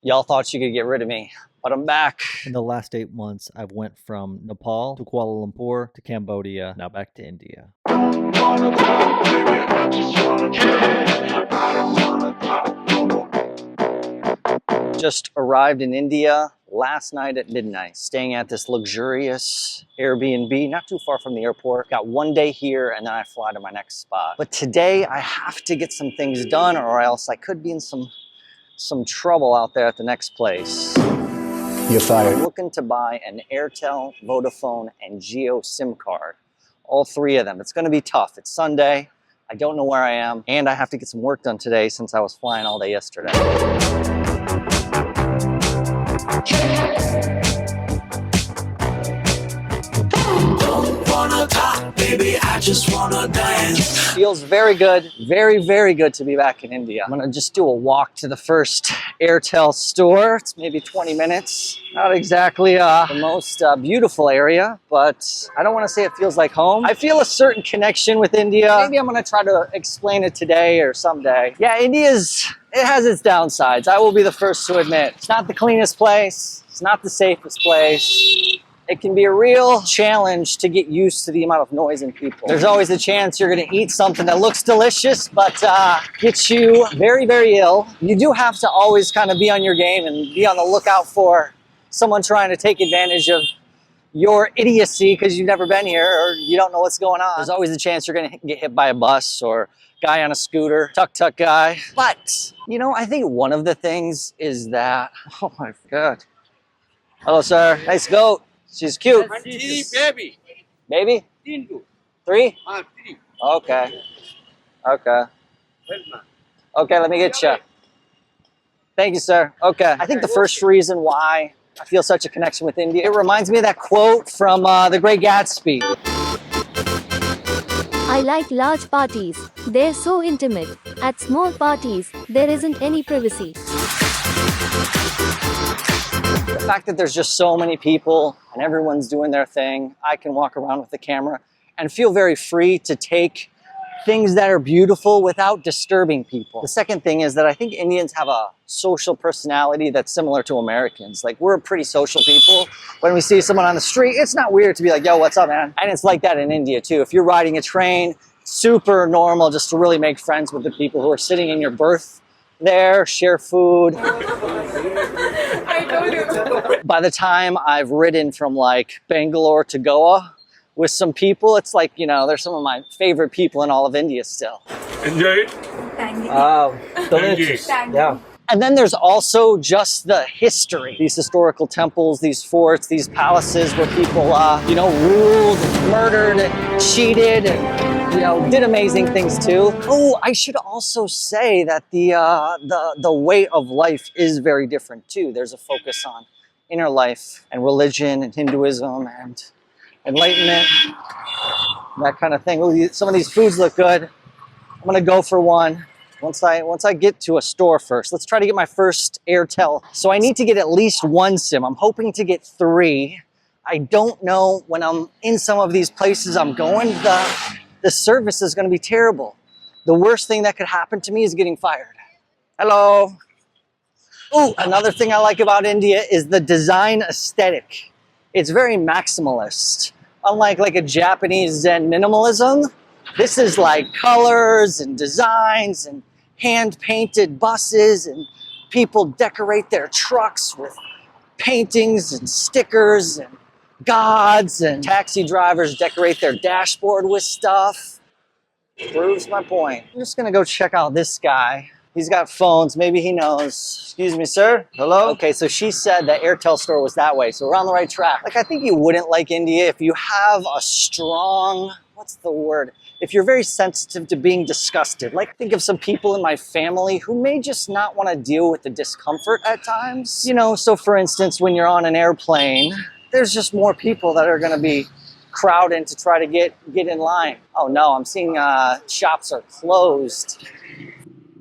Y'all thought you could get rid of me, but I'm back. In the last 8 months, I've went from Nepal to Kuala Lumpur to Cambodia, now back to India. Just arrived in India last night at midnight, staying at this luxurious Airbnb, not too far from the airport. Got 1 day here and then I fly to my next spot. But today I have to get some things done or else I could be in some trouble out there at the next place. You're fired. I'm looking to buy an Airtel, Vodafone, and Jio SIM card. All three of them. It's gonna be tough. It's Sunday. I don't know where I am, and I have to get some work done today since I was flying all day yesterday. Baby, I just wanna dance. Feels very good, very, very good to be back in India. I'm gonna just do a walk to the first Airtel store. It's maybe 20 minutes. Not exactly the most beautiful area, but I don't wanna say it feels like home. I feel a certain connection with India. Maybe I'm gonna try to explain it today or someday. Yeah, it has its downsides. I will be the first to admit. It's not the cleanest place. It's not the safest place. It can be a real challenge to get used to the amount of noise and people. There's always a chance you're gonna eat something that looks delicious, but gets you very, very ill. You do have to always kind of be on your game and be on the lookout for someone trying to take advantage of your idiocy because you've never been here or you don't know what's going on. There's always a chance you're gonna get hit by a bus or guy on a scooter, tuk-tuk guy. But, you know, I think one of the things is that, oh my God. Hello, sir, nice goat. She's cute. Baby. Baby? 3? 3. Okay. Okay. Okay, let me get you. Thank you, sir. Okay. I think the first reason why I feel such a connection with India, it reminds me of that quote from The Great Gatsby. I like large parties. They're so intimate. At small parties, there isn't any privacy. The fact that there's just so many people and everyone's doing their thing, I can walk around with the camera and feel very free to take things that are beautiful without disturbing people. The second thing is that I think Indians have a social personality that's similar to Americans. Like, we're pretty social people. When we see someone on the street, it's not weird to be like, yo, what's up, man? And it's like that in India too. If you're riding a train, super normal just to really make friends with the people who are sitting in your berth there, share food. By the time I've ridden from like Bangalore to Goa with some people, it's like, you know, they're some of my favorite people in all of India still. Enjoy it. Thank you. Delicious. Thank Yeah. And then there's also just the history. These historical temples, these forts, these palaces where people, you know, ruled, murdered, cheated, and, you know, did amazing things too. Oh, I should also say that the way of life is very different too. There's a focus on inner life and religion and Hinduism and enlightenment, that kind of thing. Ooh, some of these foods look good. I'm gonna go for one. Once I get to a store first. Let's try to get my first Airtel. So I need to get at least 1 SIM. I'm hoping to get 3. I don't know when I'm in some of these places I'm going, the service is gonna be terrible. The worst thing that could happen to me is getting fired. Hello. Oh, another thing I like about India is the design aesthetic. It's very maximalist. Unlike like a Japanese Zen minimalism, this is like colors and designs and hand-painted buses, and people decorate their trucks with paintings and stickers and gods, and taxi drivers decorate their dashboard with stuff. Proves my point. I'm just gonna go check out this guy. He's got phones, maybe he knows. Excuse me, sir? Hello? Okay, so she said that Airtel store was that way, so we're on the right track. Like, I think you wouldn't like India if you have a strong, what's the word? If you're very sensitive to being disgusted. Like, think of some people in my family who may just not want to deal with the discomfort at times. You know, so for instance, when you're on an airplane, there's just more people that are going to be crowding to try to get in line. Oh no, I'm seeing shops are closed.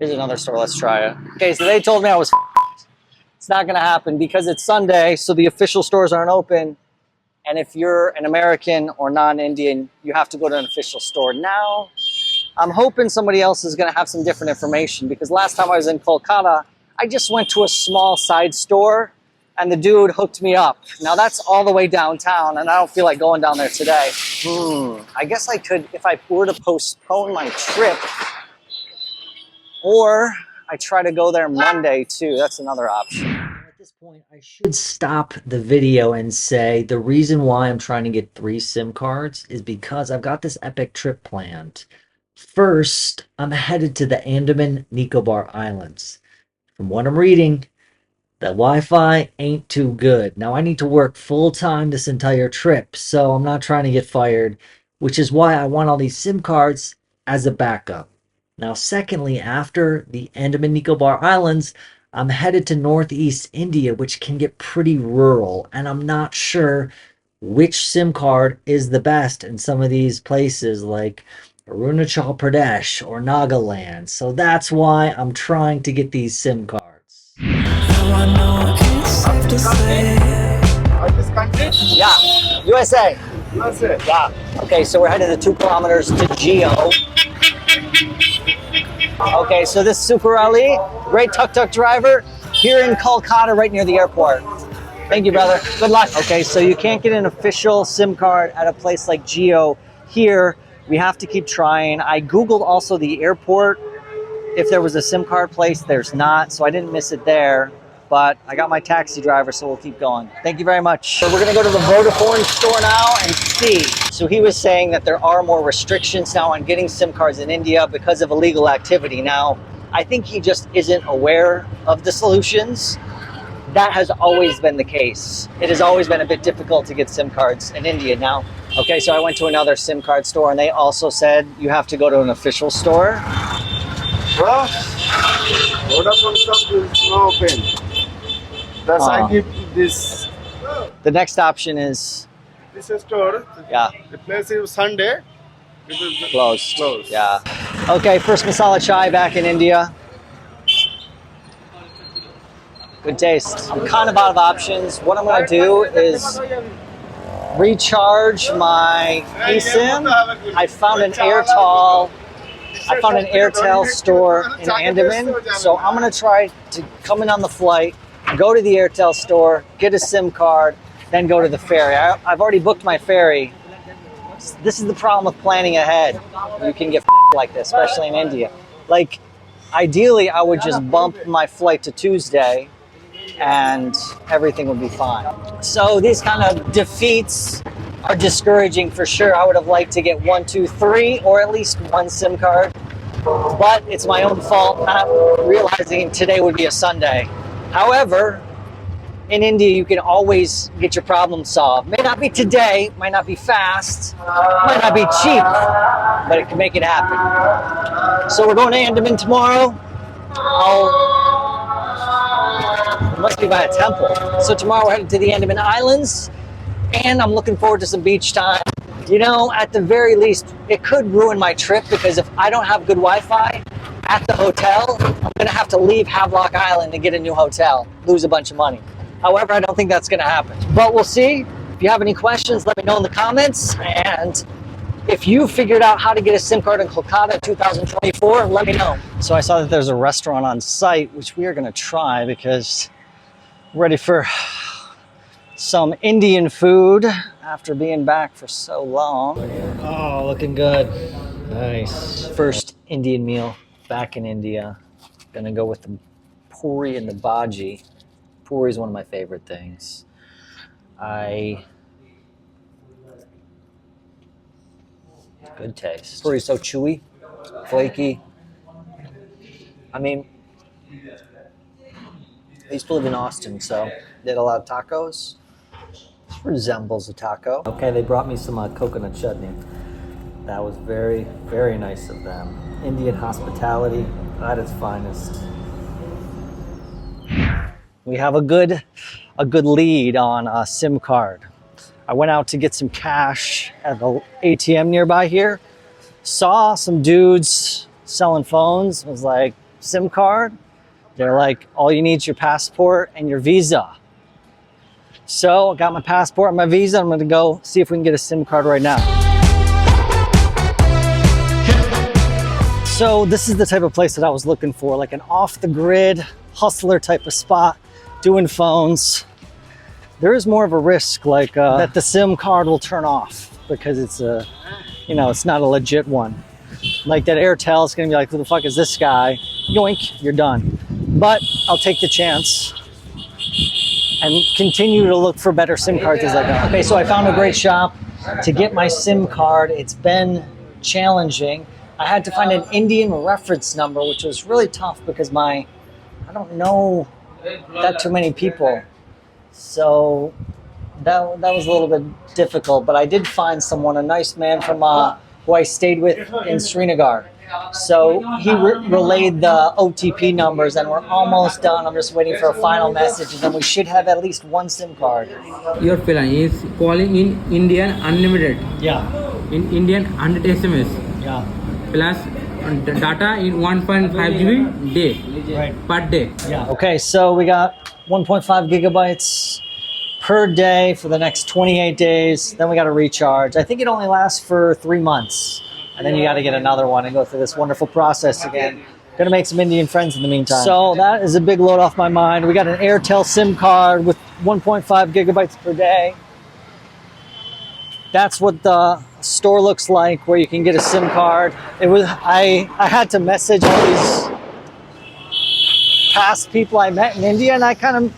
Here's another store, let's try it. Okay, so they told me I was It's not gonna happen because it's Sunday, so the official stores aren't open. And if you're an American or non-Indian, you have to go to an official store. Now, I'm hoping somebody else is gonna have some different information because last time I was in Kolkata, I just went to a small side store and the dude hooked me up. Now that's all the way downtown and I don't feel like going down there today. I guess I could, if I were to postpone my trip, or I try to go there Monday too. That's another option. At this point, I should stop the video and say the reason why I'm trying to get 3 SIM cards is because I've got this epic trip planned. First, I'm headed to the Andaman Nicobar Islands. From what I'm reading, the Wi-Fi ain't too good. Now, I need to work full-time this entire trip, so I'm not trying to get fired, which is why I want all these SIM cards as a backup. Now, secondly, after the Andaman Nicobar Islands, I'm headed to Northeast India, which can get pretty rural, and I'm not sure which SIM card is the best in some of these places like Arunachal Pradesh or Nagaland. So that's why I'm trying to get these SIM cards. Yeah, USA. Yeah. Okay, so we're headed to 2 kilometers to Geo. Okay, so this Super Ali, great tuk-tuk driver, here in Kolkata, right near the airport. Thank you, brother. Good luck. Okay, so you can't get an official SIM card at a place like Geo here. We have to keep trying. I Googled also the airport. If there was a SIM card place, there's not, so I didn't miss it there. But I got my taxi driver, so we'll keep going. Thank you very much. So we're gonna go to the Vodafone store now and see. So he was saying that there are more restrictions now on getting SIM cards in India because of illegal activity. Now, I think he just isn't aware of the solutions. That has always been the case. It has always been a bit difficult to get SIM cards in India now. Okay, so I went to another SIM card store and they also said you have to go to an official store. Well, Vodafone stuff is not open. That's I give this. The next option is This store. Yeah. The place is Sunday. It is closed. Closed. Yeah. Okay, first masala chai back in India. Good taste. I'm kind of out of options. What I'm going to do is recharge my eSIM. I found an Airtel store in Andaman, so I'm going to try to come in on the flight, go to the Airtel store, get a SIM card, then go to the ferry. I've already booked my ferry. This is the problem with planning ahead. You can get like this, especially in India. Like, ideally, I would just bump my flight to Tuesday and everything would be fine. So these kind of defeats are discouraging for sure. I would have liked to get 1, 2, 3, or at least 1 SIM card. But it's my own fault not realizing today would be a Sunday. However, in India, you can always get your problem solved. May not be today, might not be fast, might not be cheap, but it can make it happen. So we're going to Andaman tomorrow. It must be by a temple. So tomorrow we're headed to the Andaman Islands, and I'm looking forward to some beach time. You know, at the very least, it could ruin my trip because if I don't have good Wi-Fi at the hotel, I'm gonna have to leave Havelock Island to get a new hotel, lose a bunch of money. However, I don't think that's gonna happen. But we'll see. If you have any questions, let me know in the comments. And if you figured out how to get a SIM card in Kolkata 2024, let me know. So I saw that there's a restaurant on site, which we are gonna try because we're ready for some Indian food after being back for so long. Oh, looking good. Nice. First Indian meal back in India. Gonna go with the puri and the bhaji. Puri is one of my favorite things. Good taste. Puri is so chewy, flaky. I mean, I used to live in Austin, so they had a lot of tacos. This resembles a taco. Okay, they brought me some coconut chutney. That was very, very nice of them. Indian hospitality at its finest. We have a good lead on a SIM card. I went out to get some cash at the ATM nearby here. Saw some dudes selling phones. Was like, SIM card? They're like, all you need is your passport and your visa. So I got my passport and my visa. I'm gonna go see if we can get a SIM card right now. So this is the type of place that I was looking for, like an off the grid hustler type of spot, doing phones, there is more of a risk like that the SIM card will turn off because it's a, you know, it's not a legit one. Like that Airtel is gonna be like, who the fuck is this guy? Yoink, you're done. But I'll take the chance and continue to look for better SIM cards as I go. Okay, so I found a great shop to get my SIM card. It's been challenging. I had to find an Indian reference number, which was really tough because I don't know that too many people. So that was a little bit difficult, but I did find someone, a nice man from who I stayed with in Srinagar. So he relayed the OTP numbers and we're almost done. I'm just waiting for a final message and then we should have at least one SIM card. Your plan is calling in Indian unlimited. Yeah, In Indian 100 SMS yeah, plus data in 1.5 GB day right. per day. Yeah. Okay, so we got 1.5 gigabytes per day for the next 28 days. Then we got to recharge. I think it only lasts for 3 months. And then you got to get another one and go through this wonderful process again. Gonna make some Indian friends in the meantime. So that is a big load off my mind. We got an Airtel SIM card with 1.5 gigabytes per day. That's what the store looks like where you can get a SIM card. It was I had to message all these past people I met in India and I kind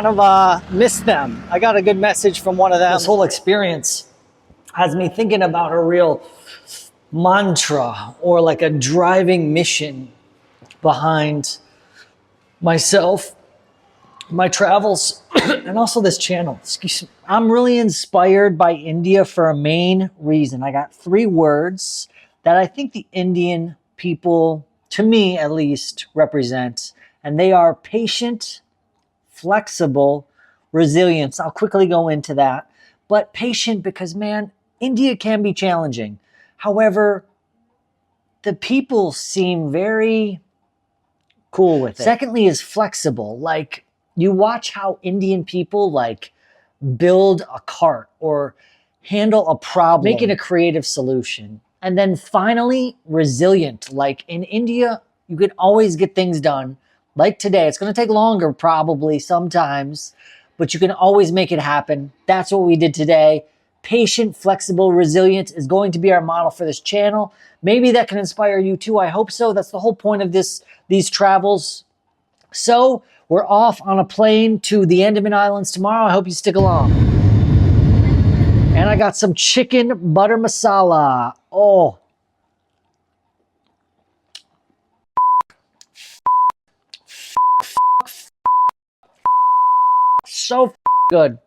of missed them. I got a good message from one of them. This whole experience has me thinking about a real mantra or like a driving mission behind myself, my travels, and also this channel. Excuse me. I'm really inspired by India for a main reason. I got 3 words that I think the Indian people, to me at least, represent, and they are patient, flexible, resilience. I'll quickly go into that. But patient because, man, India can be challenging. However, the people seem very cool with it. Secondly is flexible. Like, you watch how Indian people like build a cart or handle a problem, make it a creative solution. And then finally, resilient. Like in India, you can always get things done. Like today, it's gonna take longer probably sometimes, but you can always make it happen. That's what we did today. Patient, flexible, resilient is going to be our model for this channel. Maybe that can inspire you too. I hope so. That's the whole point of these travels. So we're off on a plane to the Andaman Islands tomorrow. I hope you stick along. And I got some chicken butter masala. Oh. So good.